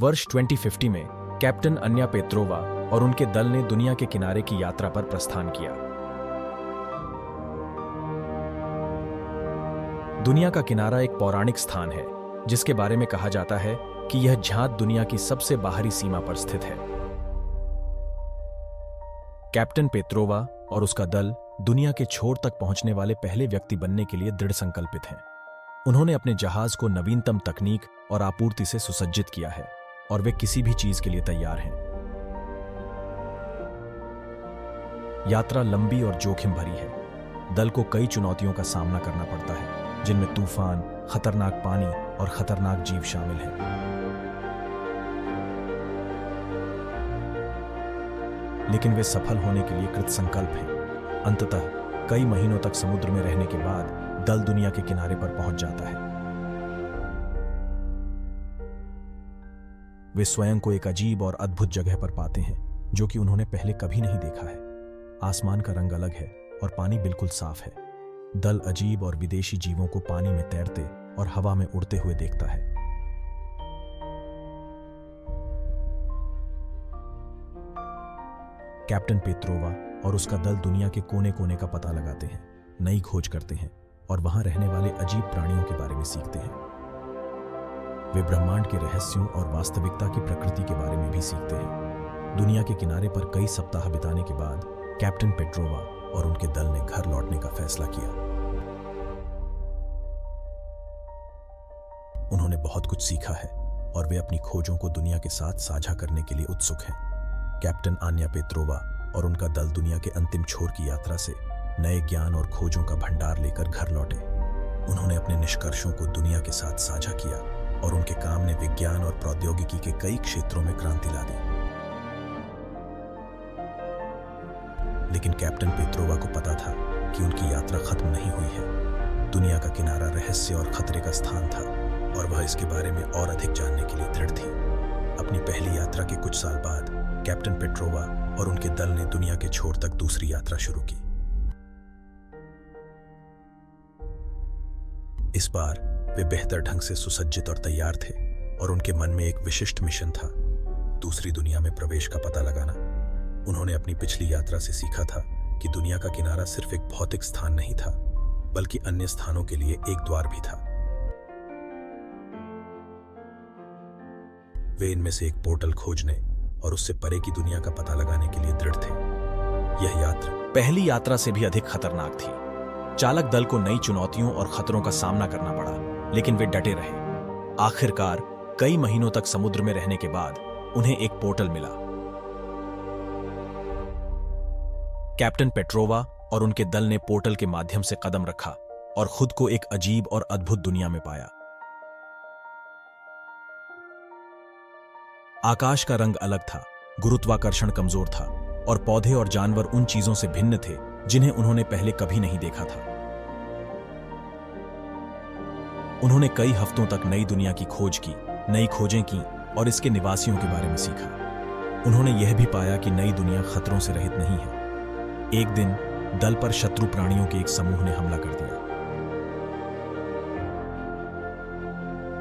वर्ष 2050 में कैप्टन अन्या पेत्रोवा और उनके दल ने दुनिया के किनारे की यात्रा पर प्रस्थान किया। दुनिया का किनारा एक पौराणिक स्थान है जिसके बारे में कहा जाता है कि यह झांत दुनिया की सबसे बाहरी सीमा पर स्थित है। कैप्टन पेत्रोवा और उसका दल दुनिया के छोर तक पहुंचने वाले पहले व्यक्ति बनने के लिए दृढ़ संकल्पित हैं। उन्होंने अपने जहाज को नवीनतम तकनीक और आपूर्ति से सुसज्जित किया है और वे किसी भी चीज के लिए तैयार हैं। यात्रा लंबी और जोखिम भरी है। दल को कई चुनौतियों का सामना करना पड़ता है, जिनमें तूफान, खतरनाक पानी और खतरनाक जीव शामिल हैं। लेकिन वे सफल होने के लिए कृत संकल्प हैं। अंततः कई महीनों तक समुद्र में रहने के बाद दल दुनिया के किनारे पर पहुंच जाता है। वे स्वयं को एक अजीब और अद्भुत जगह पर पाते हैं जो कि उन्होंने पहले कभी नहीं देखा है। आसमान का रंग अलग है और पानी बिल्कुल साफ है। दल अजीब और विदेशी जीवों को पानी में तैरते और हवा में उड़ते हुए देखता है। कैप्टन पेत्रोवा और उसका दल दुनिया के कोने कोने का पता लगाते हैं, नई खोज करते हैं और वहां रहने वाले अजीब प्राणियों के बारे में सीखते हैं। वे ब्रह्मांड के रहस्यों और वास्तविकता की प्रकृति के बारे में भी सीखते हैं। दुनिया के किनारे पर कई सप्ताह बिताने के बाद कैप्टन पेट्रोवा और उनके दल ने घर लौटने का फैसला किया। उन्होंने बहुत कुछ सीखा है और वे अपनी खोजों को दुनिया के साथ साझा करने के लिए उत्सुक हैं। कैप्टन अन्या पेत्रोवा और उनका दल दुनिया के अंतिम छोर की यात्रा से नए ज्ञान और खोजों का भंडार लेकर घर लौटे। उन्होंने अपने निष्कर्षों को दुनिया के साथ साझा किया और उनके काम ने विज्ञान और प्रौद्योगिकी के कई क्षेत्रों में क्रांति ला दी। लेकिन कैप्टन पेत्रोवा को पता था कि उनकी यात्रा खत्म नहीं हुई है। दुनिया का किनारा रहस्य और खतरे का स्थान था और वह इसके बारे में और अधिक जानने के लिए दृढ़ थी। अपनी पहली यात्रा के कुछ साल बाद कैप्टन पेट्रोवा और उनके दल ने दुनिया के छोर तक दूसरी यात्रा शुरू की। इस बार वे बेहतर ढंग से सुसज्जित और तैयार थे और उनके मन में एक विशिष्ट मिशन था, दूसरी दुनिया में प्रवेश का पता लगाना। उन्होंने अपनी पिछली यात्रा से सीखा था कि दुनिया का किनारा सिर्फ एक भौतिक स्थान नहीं था, बल्कि अन्य स्थानों के लिए एक द्वार भी था। वे इनमें से एक पोर्टल खोजने और उससे परे की दुनिया का पता लगाने के लिए दृढ़ थे। यह यात्रा पहली यात्रा से भी अधिक खतरनाक थी। चालक दल को नई चुनौतियों और खतरों का सामना करना पड़ा, लेकिन वे डटे रहे। आखिरकार कई महीनों तक समुद्र में रहने के बाद उन्हें एक पोर्टल मिला। कैप्टन पेट्रोवा और उनके दल ने पोर्टल के माध्यम से कदम रखा और खुद को एक अजीब और अद्भुत दुनिया में पाया। आकाश का रंग अलग था, गुरुत्वाकर्षण कमजोर था और पौधे और जानवर उन चीजों से भिन्न थे जिन्हें उन्होंने पहले कभी नहीं देखा था। उन्होंने कई हफ्तों तक नई दुनिया की खोज की, नई खोजें की और इसके निवासियों के बारे में सीखा। उन्होंने यह भी पाया कि नई दुनिया खतरों से रहित नहीं है। एक दिन दल पर शत्रु प्राणियों के एक समूह ने हमला कर दिया।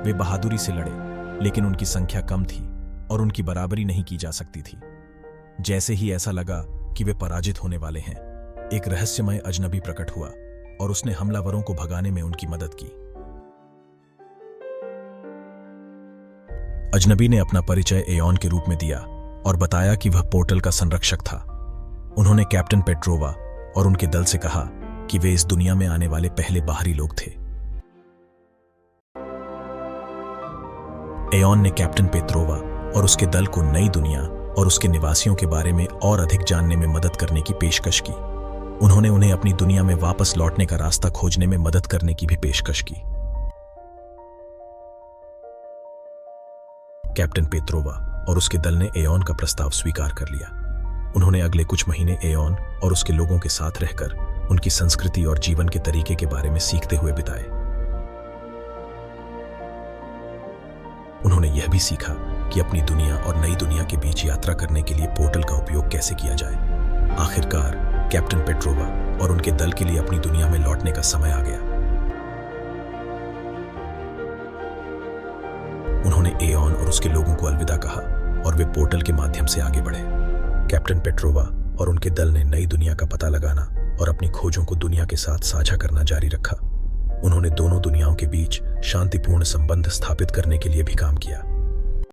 वे बहादुरी से लड़े, लेकिन उनकी संख्या कम थी और उनकी बराबरी नहीं की जा सकती थी। जैसे ही ऐसा लगा कि वे पराजित होने वाले हैं, एक रहस्यमय अजनबी प्रकट हुआ और उसने हमलावरों को भगाने में उनकी मदद की। अजनबी ने अपना परिचय एओन के रूप में दिया और बताया कि वह पोर्टल का संरक्षक था। उन्होंने कैप्टन पेट्रोवा और उनके दल से कहा कि वे इस दुनिया में आने वाले पहले बाहरी लोग थे। एओन ने कैप्टन पेत्रोवा और उसके दल को नई दुनिया और उसके निवासियों के बारे में और अधिक जानने में मदद करने की पेशकश की। उन्होंने उन्हें अपनी दुनिया में वापस लौटने का रास्ता खोजने में मदद करने की भी पेशकश की। कैप्टन पेत्रोवा और उसके दल ने एओन का प्रस्ताव स्वीकार कर लिया। उन्होंने अगले कुछ महीने एओन और उसके लोगों के साथ रहकर उनकी संस्कृति और जीवन के तरीके के बारे में सीखते हुए बिताए। उन्होंने यह भी सीखा कि अपनी दुनिया और नई दुनिया के बीच यात्रा करने के लिए पोर्टल का उपयोग कैसे किया जाए। आखिरकार कैप्टन पेट्रोवा और उनके दल के लिए अपनी दुनिया में लौटने का समय आ गया। उन्होंने एऑन और उसके लोगों को अलविदा कहा और वे पोर्टल के माध्यम से आगे बढ़े। कैप्टन पेट्रोवा और उनके दल ने नई दुनिया का पता लगाना और अपनी खोजों को दुनिया के साथ साझा करना जारी रखा। उन्होंने दोनों दुनियाओं के बीच शांतिपूर्ण संबंध स्थापित करने के लिए भी काम किया।